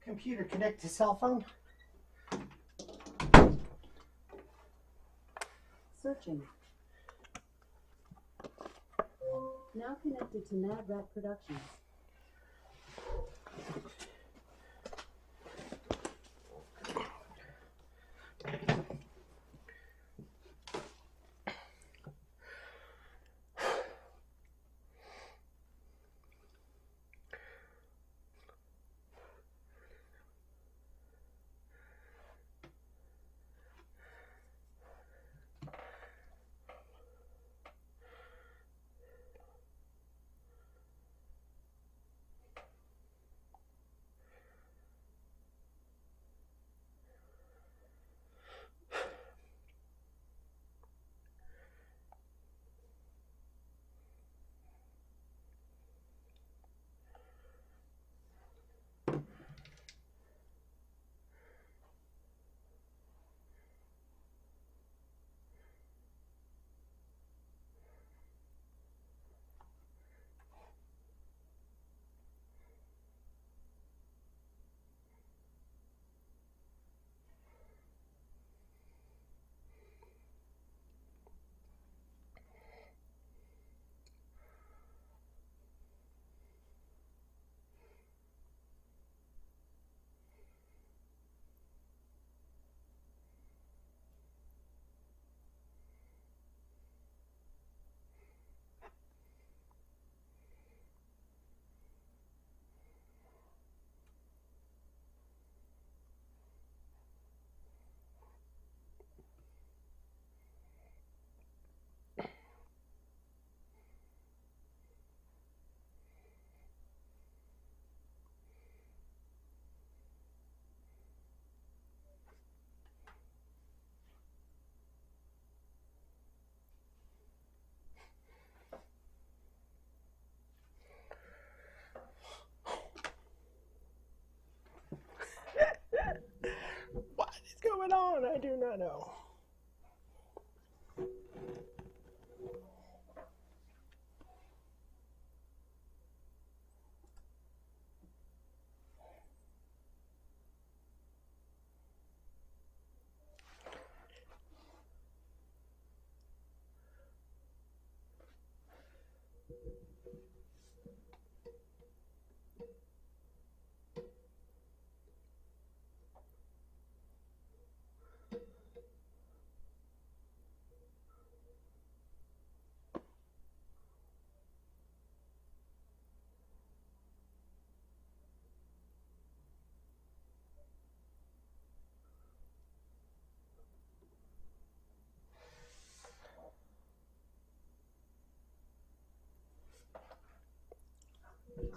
Computer connect to cell phone. Searching. Now connected to Mad Rat Productions. What is going on? I do not know.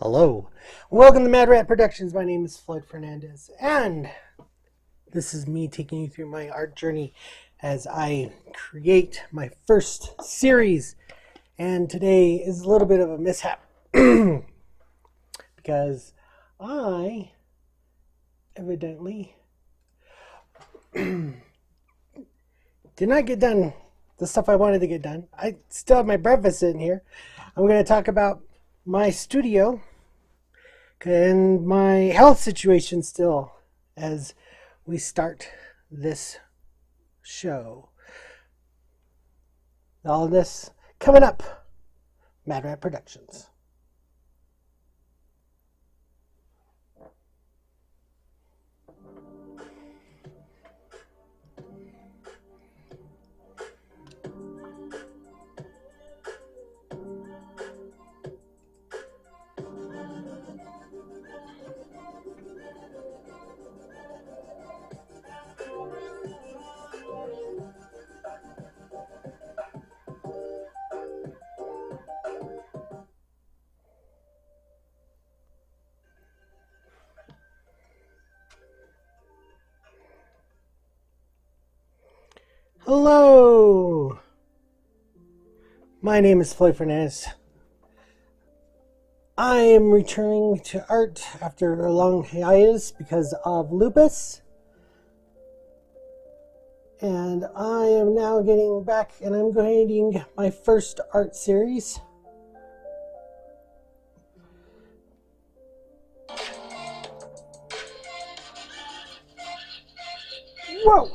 Hello. Welcome to Mad Rat Productions. My name is Floyd Fernandez, and this is me taking you through my art journey as I create my first series. And today is a little bit of a mishap because I evidently did not get done the stuff I wanted to get done. I still have my breakfast sitting here. I'm going to talk about my studio and my health situation still as we start this show. All this coming up. Mad Rat Productions. Hello! My name is Floyd Fernandez. I am returning to art after a long hiatus because of lupus. And I am now getting back and I'm creating my first art series. Whoa!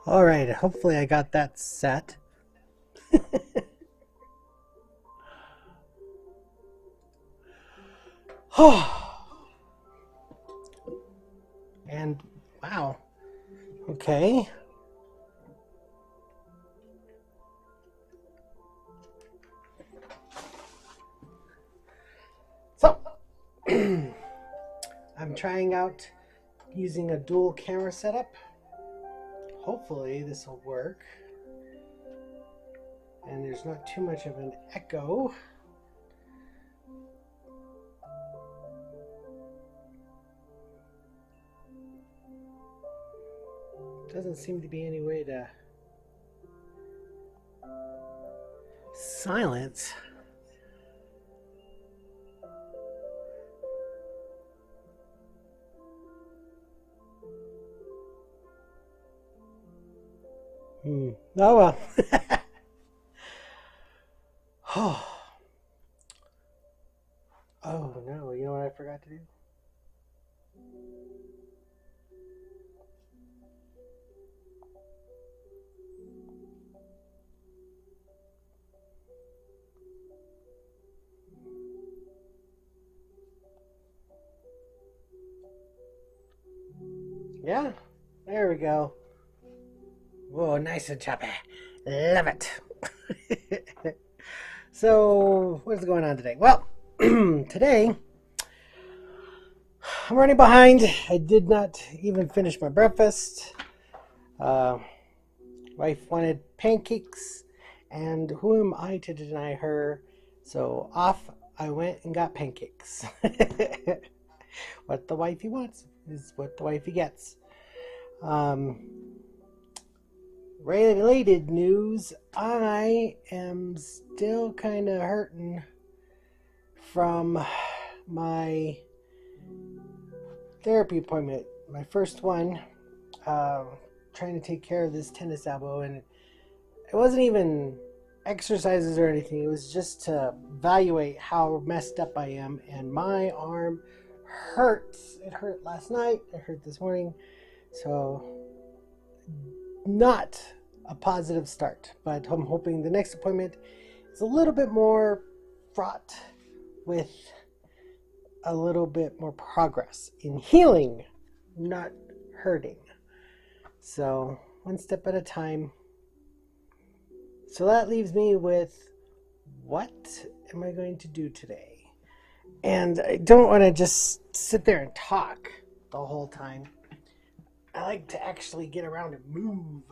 All right, hopefully I got that set. And wow. Okay. So I'm trying out using a dual camera setup. Hopefully this will work. And there's not too much of an echo. Doesn't seem to be any way to silence. Oh well. Oh no, you know what I forgot to do? Yeah, there we go. Whoa, nice and choppy. Love it. So, what's going on today? Well, today I'm running behind. I did not even finish my breakfast. Wife wanted pancakes, and who am I to deny her? So off I went and got pancakes. What the wifey wants is what the wifey gets. Related news, I am still kind of hurting from my therapy appointment. My first one, trying to take care of this tennis elbow, and it wasn't even exercises or anything. It was just to evaluate how messed up I am, and my arm hurts. It hurt last night, it hurt this morning, so not a positive start, but I'm hoping the next appointment is a little bit more fraught with a little bit more progress in healing, not hurting. So one step at a time. So that leaves me with, what am I going to do today? And I don't want to just sit there and talk the whole time. I like to actually get around and move,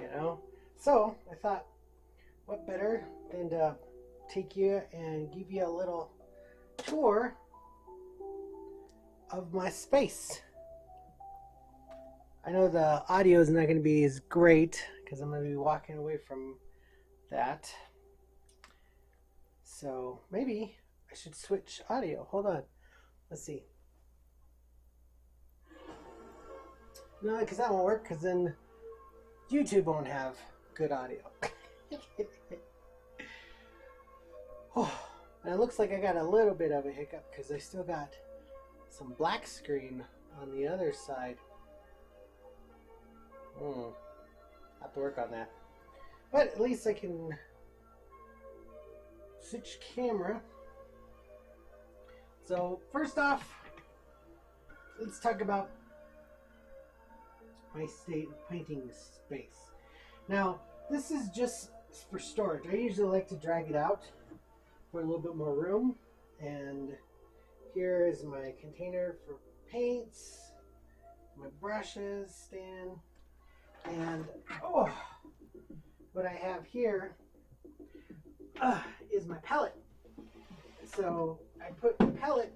you know? So I thought, what better than to take you and give you a little tour of my space. I know the audio is not going to be as great because I'm going to be walking away from that. So maybe I should switch audio. Hold on. Let's see. No, because that won't work, because then YouTube won't have good audio. Oh, and it looks like I got a little bit of a hiccup because I still got some black screen on the other side. Have to work on that. But at least I can switch camera. So first off, let's talk about my painting space. Now, this is just for storage. I usually like to drag it out for a little bit more room. And here is my container for paints, my brushes stand, and what I have here is my palette. So I put the palette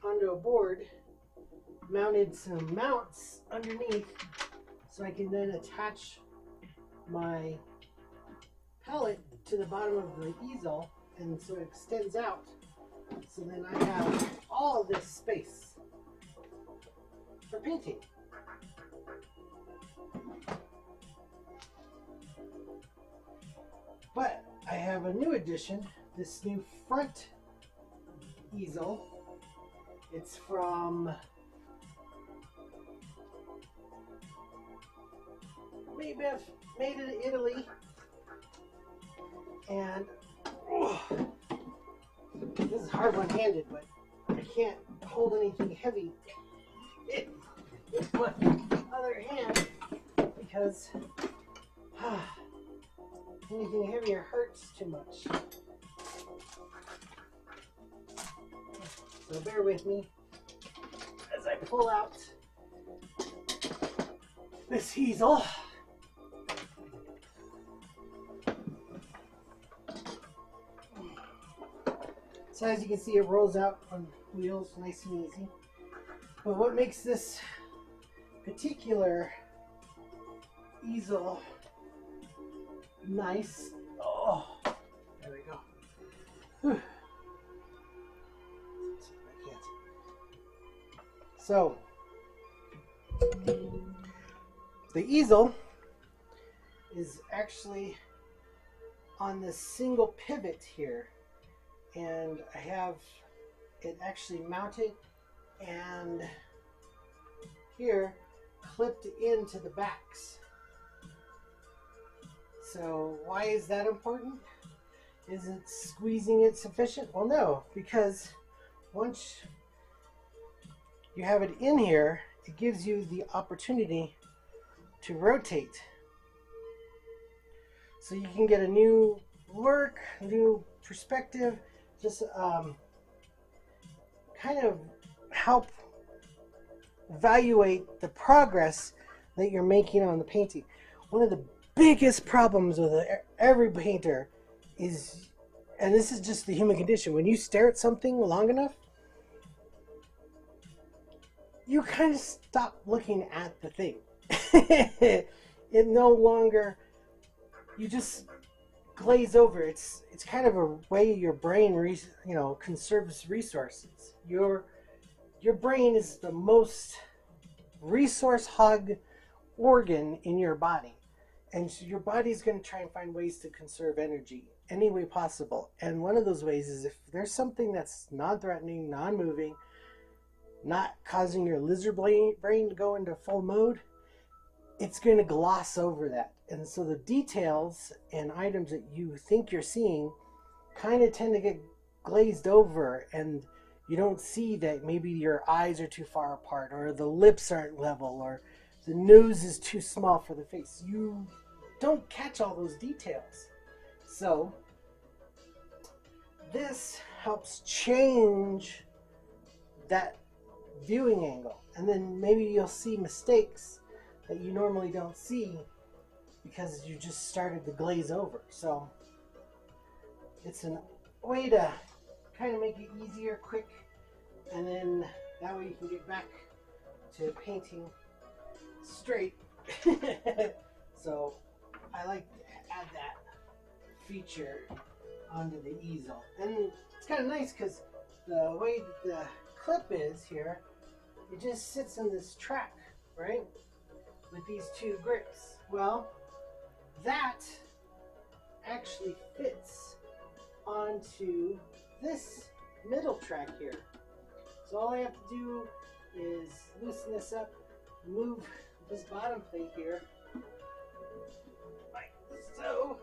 onto a board mounted some mounts underneath so I can then attach my palette to the bottom of the easel, and so it extends out. So then I have all this space for painting. But I have a new addition, this new front easel. It's from Maybeth, made in Italy. And this is hard one-handed, but I can't hold anything heavy with my other hand because anything heavier hurts too much. So bear with me as I pull out this easel. So as you can see, it rolls out on wheels nice and easy. But what makes this particular easel nice, oh, there we go. Whew. So, the easel is actually on this single pivot here, and I have it actually mounted and here clipped into the backs. So why is that important? Isn't squeezing it sufficient? Well, no, because once you have it in here, it gives you the opportunity to rotate. So you can get a new look, a new perspective, just kind of help evaluate the progress that you're making on the painting. One of the biggest problems with every painter is, and this is just the human condition, when you stare at something long enough, you kind of stop looking at the thing. It no longer, you just glaze over. It's kind of a way your brain conserves resources. Your brain is the most resource hog organ in your body, and so your body's going to try and find ways to conserve energy any way possible. And one of those ways is if there's something that's non-threatening, non-moving, not causing your lizard brain to go into full mode, it's going to gloss over that. And so the details and items that you think you're seeing kind of tend to get glazed over, and you don't see that maybe your eyes are too far apart, or the lips aren't level, or the nose is too small for the face. You don't catch all those details. So this helps change that viewing angle, and then maybe you'll see mistakes that you normally don't see because you just started to glaze over. So it's a way to kind of make it easier, quick, and then that way you can get back to painting straight. So I like to add that feature onto the easel, and it's kind of nice because the way that the clip is here, it just sits in this track, right, with these two grips. Well, that actually fits onto this middle track here. So all I have to do is loosen this up, move this bottom plate here, like so,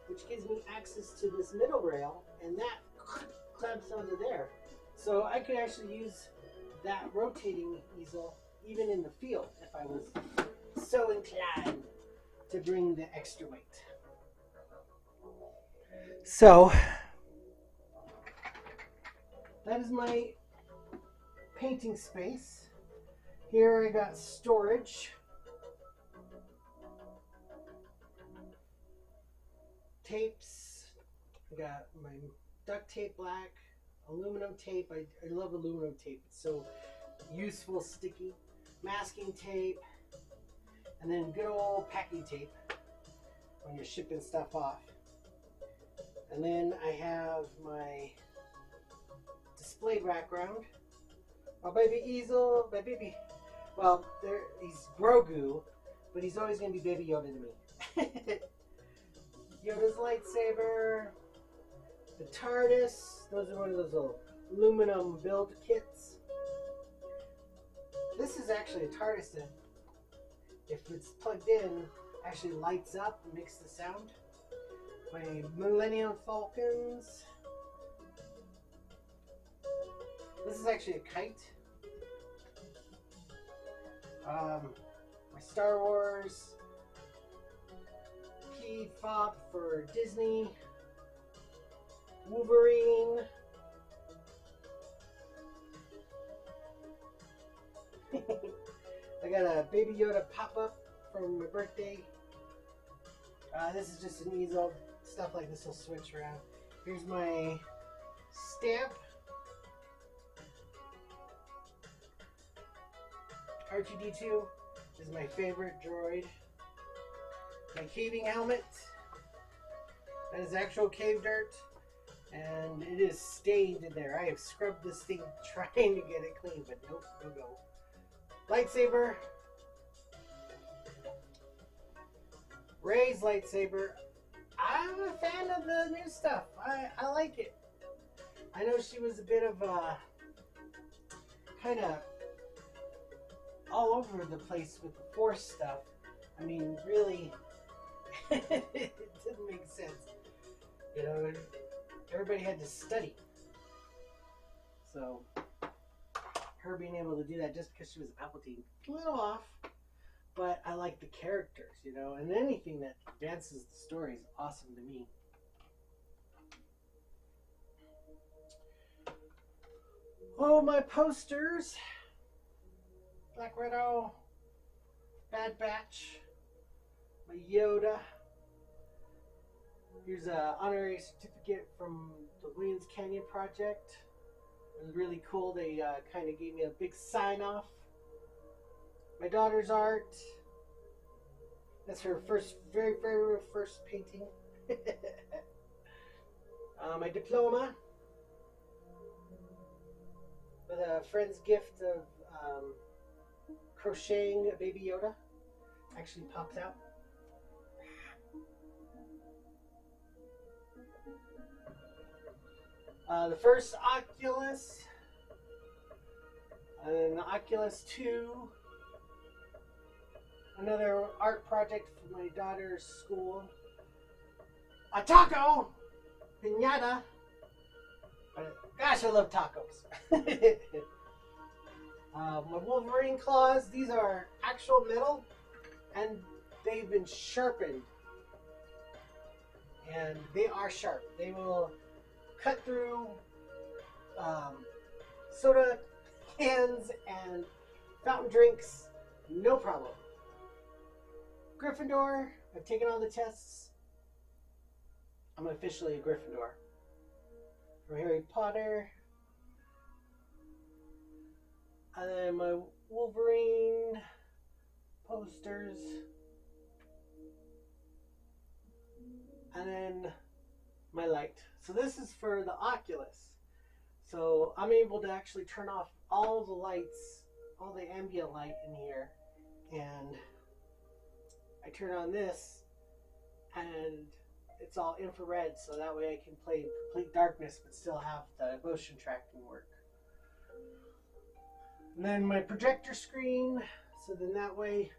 which gives me access to this middle rail, and that clamps onto there. So I could actually use that rotating easel even in the field if I was so inclined to bring the extra weight. So that is my painting space. Here I got storage, tapes, I got my duct tape black, aluminum tape. I love aluminum tape. It's so useful, sticky. Masking tape. And then good old packing tape when you're shipping stuff off. And then I have my display background. My baby easel, my baby, well, he's Grogu, but he's always going to be Baby Yoda to me. Yoda's lightsaber, the TARDIS, those are one of those little aluminum build kits. This is actually a TARDIS that, if it's plugged in, actually lights up and makes the sound. My Millennium Falcons. This is actually a kite. My Star Wars key fob for Disney. Wolverine. I got a Baby Yoda pop-up from my birthday. This is just an easel. Stuff like this will switch around. Here's my stamp. R2-D2 is my favorite droid. My caving helmet. That is actual cave dirt. And it is stained in there. I have scrubbed this thing trying to get it clean, but nope, no go. Lightsaber. Rey's lightsaber. I'm a fan of the new stuff. I like it. I know she was a bit of a kind of all over the place with the Force stuff. I mean, really, it didn't make sense. You know, everybody had to study. So, her being able to do that just because she was a Palpatine, a little off. But I like the characters, you know, and anything that advances the story is awesome to me. Oh, my posters. Black Widow, Bad Batch, my Yoda. Here's an honorary certificate from the Williams Canyon Project. It was really cool. They kind of gave me a big sign-off. My daughter's art. That's her very first painting. My diploma. With a friend's gift of crocheting a Baby Yoda. Actually pops out. The first Oculus. And the Oculus 2. Another art project for my daughter's school. A taco! Piñata! Gosh, I love tacos. My Wolverine claws, these are actual metal and they've been sharpened. And they are sharp. They will cut through soda cans and fountain drinks, no problem. Gryffindor, I've taken all the tests. I'm officially a Gryffindor. From Harry Potter. And then my Wolverine posters. And then my light. So this is for the Oculus. So I'm able to actually turn off all the lights, all the ambient light in here. And I turn on this and it's all infrared, so that way I can play in complete darkness but still have the motion tracking work. And then my projector screen, so then that way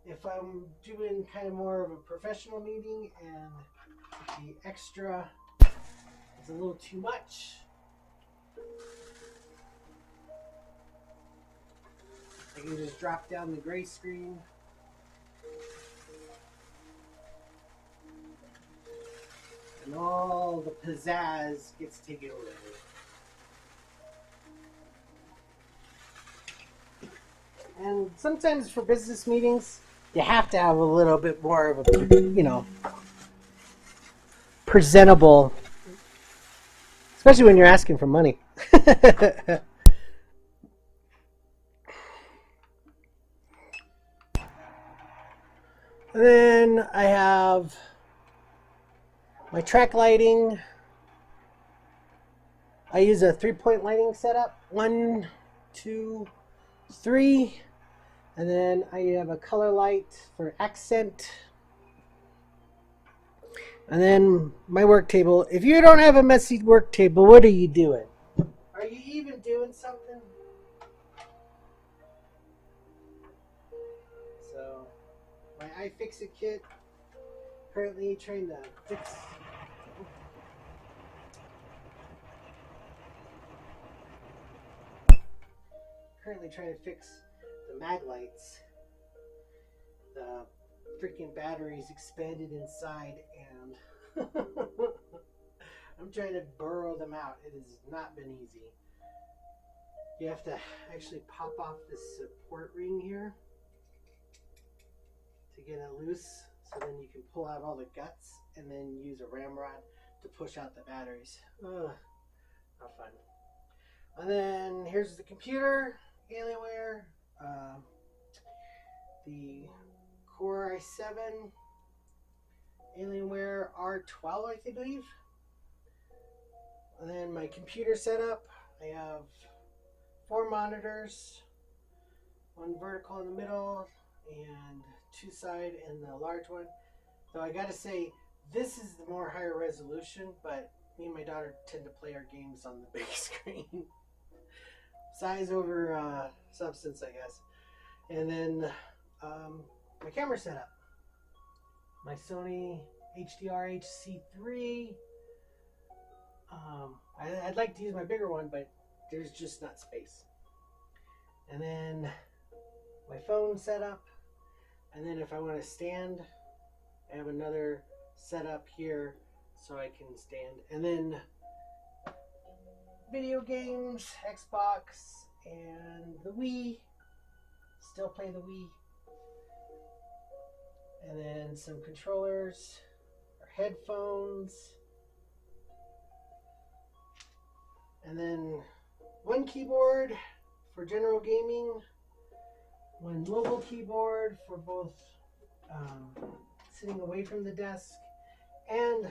if I'm doing kind of more of a professional meeting and the extra is a little too much, I can just drop down the gray screen. And all the pizzazz gets taken away. And sometimes for business meetings, you have to have a little bit more of a, you know, presentable especially when you're asking for money. And then I have my track lighting. I use a 3-point lighting setup. 1, 2, 3. And then I have a color light for accent. And then my work table. If you don't have a messy work table, what are you doing? Are you even doing something? So, my iFixit kit. Currently trying to fix. Currently trying to fix the mag lights. The freaking batteries expanded inside, and I'm trying to burrow them out. It has not been easy. You have to actually pop off this support ring here to get it loose, so then you can pull out all the guts and then use a ramrod to push out the batteries. Ugh, not fun. And then here's the computer, Alienware, the Core i7, Alienware R12, I believe. And then my computer setup, I have 4 monitors, 1 vertical in the middle, and 2 side and the large one. Though I gotta say, this is the more higher resolution, but me and my daughter tend to play our games on the big screen. Size over substance, I guess. And then my camera setup. My Sony HDR HC3. I'd like to use my bigger one, but there's just not space. And then my phone setup. And then if I want to stand, I have another setup here so I can stand. And then video games, Xbox, and the Wii. Still play the Wii. And then some controllers, or headphones. And then 1 keyboard for general gaming. 1 mobile keyboard for both sitting away from the desk and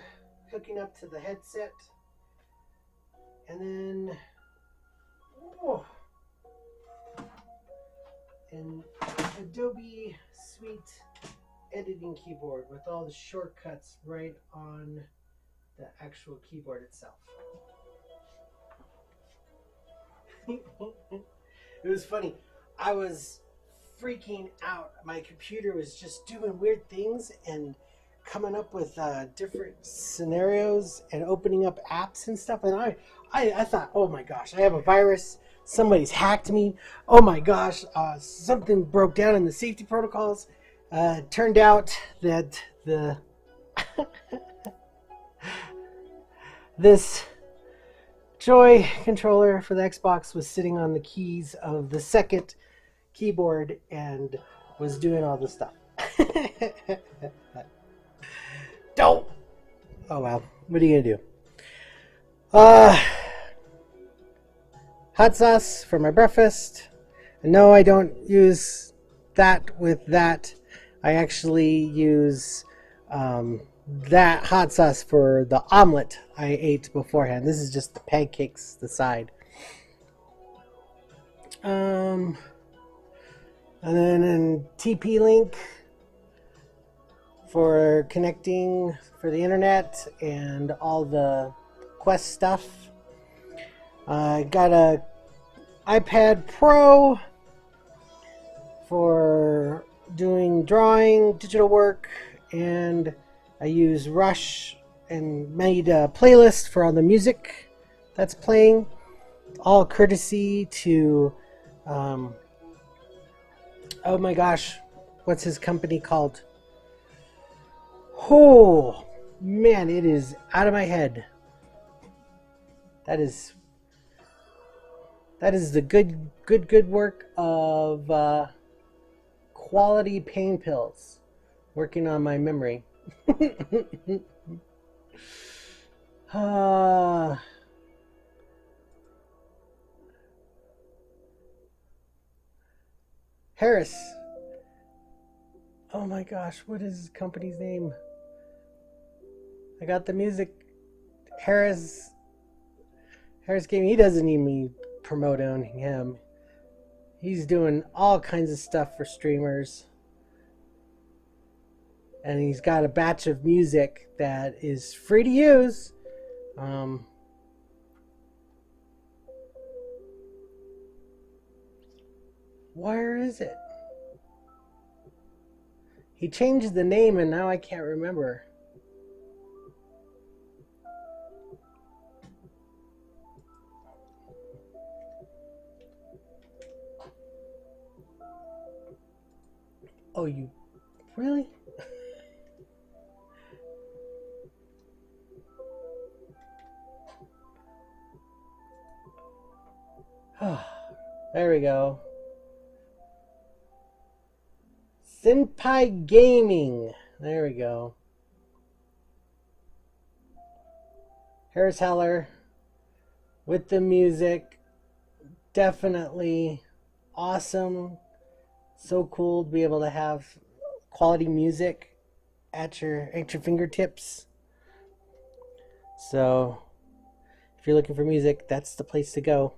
hooking up to the headset. And then an Adobe Suite editing keyboard with all the shortcuts right on the actual keyboard itself. It was funny. I was freaking out. My computer was just doing weird things and coming up with different scenarios and opening up apps and stuff. And I thought, oh my gosh, I have a virus. Somebody's hacked me. Oh my gosh, something broke down in the safety protocols. Turned out that this Joy controller for the Xbox was sitting on the keys of the second keyboard and was doing all the stuff. Don't. Oh well, what are you gonna do? Hot sauce for my breakfast. And no, I don't use that with that. I actually use that hot sauce for the omelet I ate beforehand. This is just the pancakes, the side. And then in TP-Link for connecting for the internet and all the Quest stuff. I got a iPad Pro for doing drawing, digital work, and I use Rush and made a playlist for all the music that's playing, all courtesy to oh my gosh, what's his company called? Oh man, it is out of my head. That is the good work of Quality Pain Pills, working on my memory. Harris. Oh my gosh, what is his company's name? I got the music. Harris Gaming. He doesn't need me promoting him. He's doing all kinds of stuff for streamers. And he's got a batch of music that is free to use. Where is it? He changed the name and now I can't remember. Oh, you really? There we go. Senpai Gaming. There we go. Harris Heller with the music. Definitely awesome. So cool to be able to have quality music at your fingertips. So if you're looking for music, that's the place to go.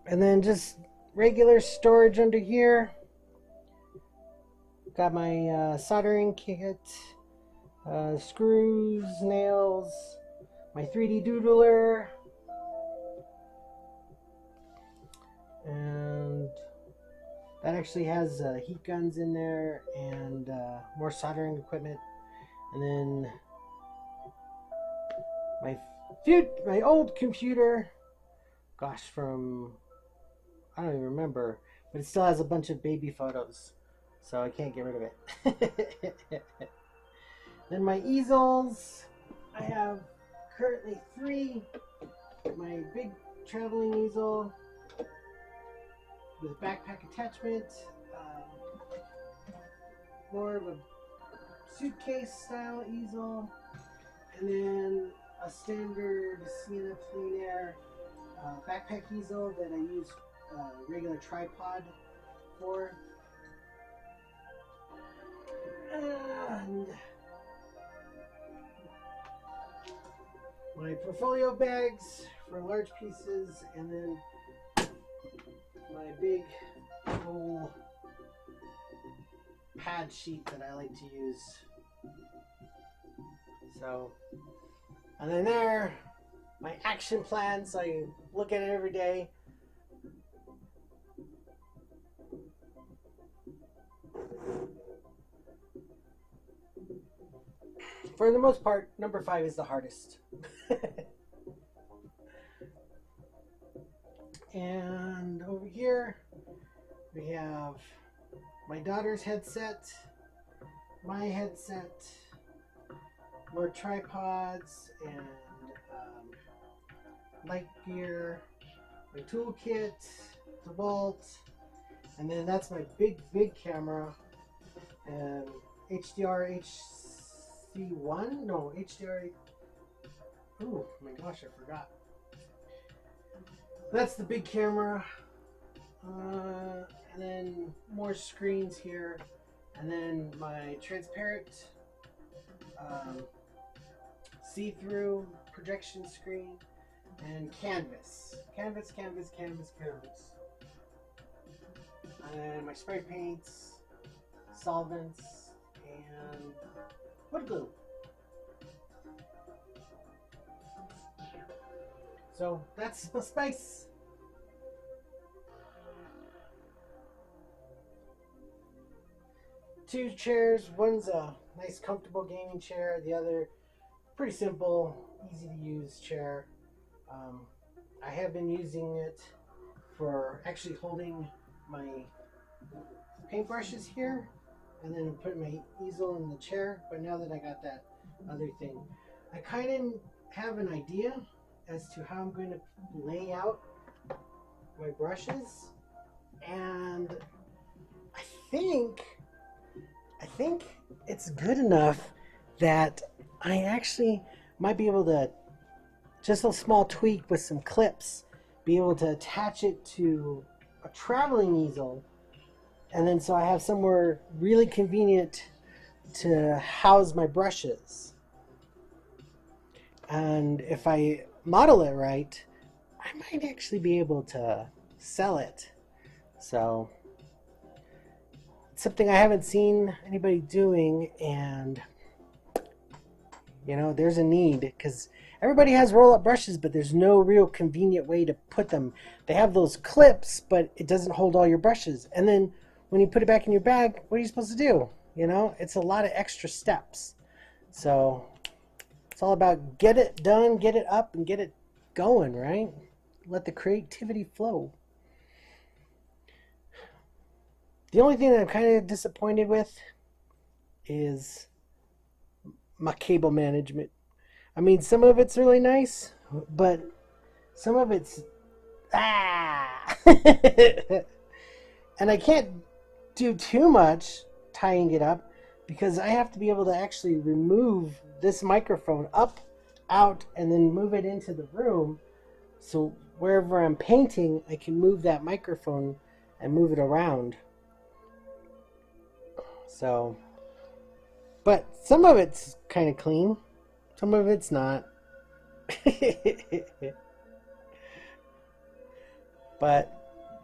And then just regular storage under here. Got my soldering kit, screws, nails, my 3D doodler, and that actually has heat guns in there and more soldering equipment. And then my old computer, gosh, from I don't even remember, but it still has a bunch of baby photos, so I can't get rid of it. Then my easels, I have currently 3. My big traveling easel with backpack attachment, more of a suitcase style easel, and then a standard Sienna Plein Air backpack easel that I use regular tripod for. And my portfolio bags for large pieces, and then my big roll pad sheet that I like to use. So, and then there, my action plan, so I look at it every day. For the most part, number 5 is the hardest. And over here, we have my daughter's headset, my headset, more tripods, and light gear, my toolkit, the bolt, and then that's my big camera, and HDR HC1? No, HDR. Oh my gosh, I forgot. That's the big camera, and then more screens here, and then my transparent see-through projection screen, and canvas. And then my spray paints, solvents, and wood glue. So that's the space. Two chairs. One's a nice comfortable gaming chair. The other pretty simple, easy to use chair. I have been using it for actually holding my paintbrushes here and then putting my easel in the chair. But now that I got that other thing, I kind of have an idea as to how I'm going to lay out my brushes, and I think it's good enough that I actually might be able to just a small tweak with some clips be able to attach it to a traveling easel, and then so I have somewhere really convenient to house my brushes. And if I model it right, I might actually be able to sell it. So it's something I haven't seen anybody doing, and you know, there's a need, because everybody has roll-up brushes, but there's no real convenient way to put them. They have those clips, but it doesn't hold all your brushes. And then when you put it back in your bag, what are you supposed to do? You know, it's a lot of extra steps. So it's all about get it done, get it up, and get it going, right? Let the creativity flow. The only thing that I'm kind of disappointed with is my cable management. I mean, some of it's really nice, but some of it's and I can't do too much tying it up, because I have to be able to actually remove this microphone up, out, and then move it into the room, so wherever I'm painting, I can move that microphone and move it around. So, but some of it's kind of clean, some of it's not. But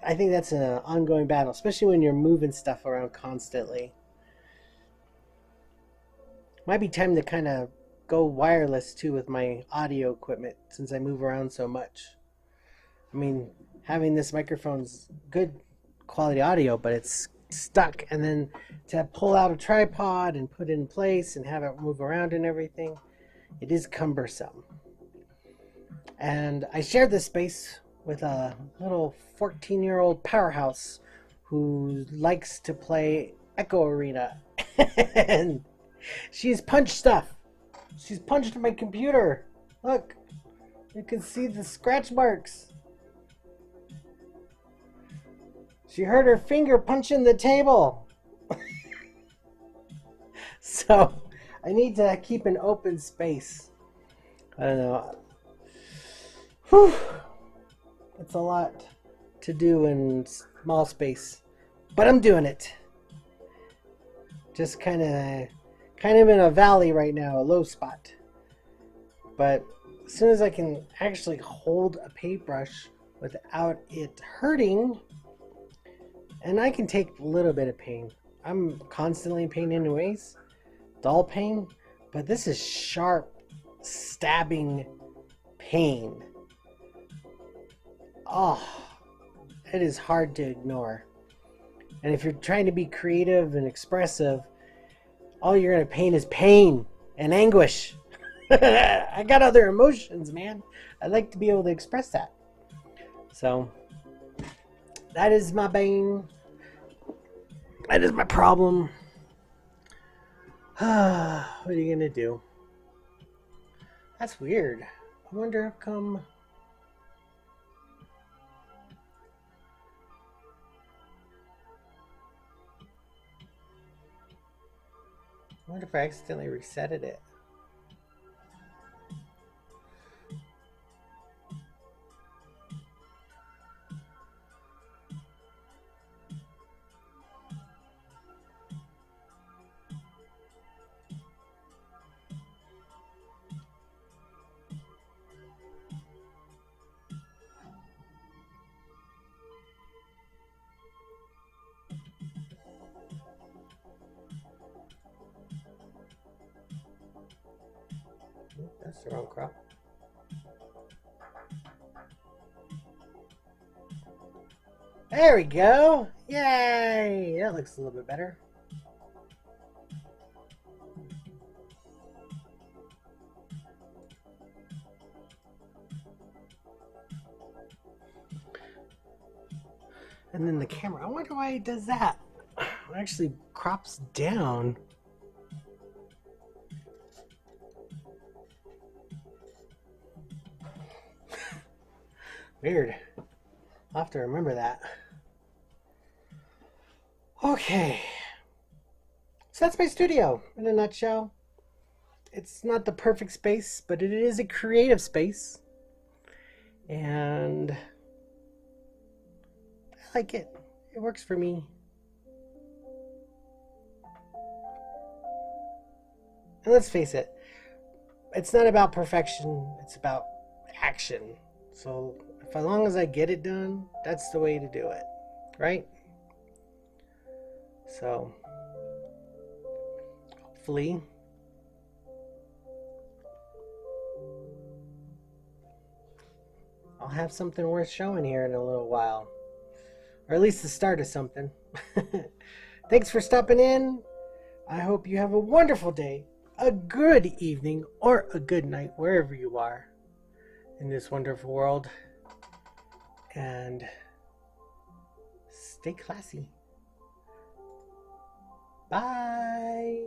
I think that's an ongoing battle, especially when you're moving stuff around constantly. Might be time to kind of go wireless too with my audio equipment, since I move around so much. I mean, having this microphone's good quality audio, but it's stuck, and then to pull out a tripod and put it in place and have it move around and everything, it is cumbersome. And I shared this space with a little 14-year-old powerhouse who likes to play Echo Arena. And she's punched stuff. She's punched my computer. Look, you can see the scratch marks. She hurt her finger punching the table. So I need to keep an open space. I don't know. Whew. It's a lot to do in small space, but I'm doing it. Just kind of in a valley right now, a low spot. But as soon as I can actually hold a paintbrush without it hurting, and I can take a little bit of pain. I'm constantly in pain anyways, dull pain, but this is sharp, stabbing pain. Oh, it is hard to ignore. And if you're trying to be creative and expressive, all you're going to paint is pain and anguish. I got other emotions, man. I like to be able to express that. So, that is my bane. That is my problem. What are you going to do? That's weird. I wonder how come... I wonder if I accidentally resetted it. That's the wrong crop. There we go! Yay! That looks a little bit better. And then the camera, I wonder why it does that. It actually crops down. Weird. I'll have to remember that. Okay. So that's my studio in a nutshell. It's not the perfect space, but it is a creative space. And like it. It works for me. And let's face it, it's not about perfection, it's about action. So, as long as I get it done, that's the way to do it, right? So, hopefully, I'll have something worth showing here in a little while. Or at least the start of something. Thanks for stopping in. I hope you have a wonderful day, a good evening, or a good night, wherever you are in this wonderful world. And stay classy. Bye.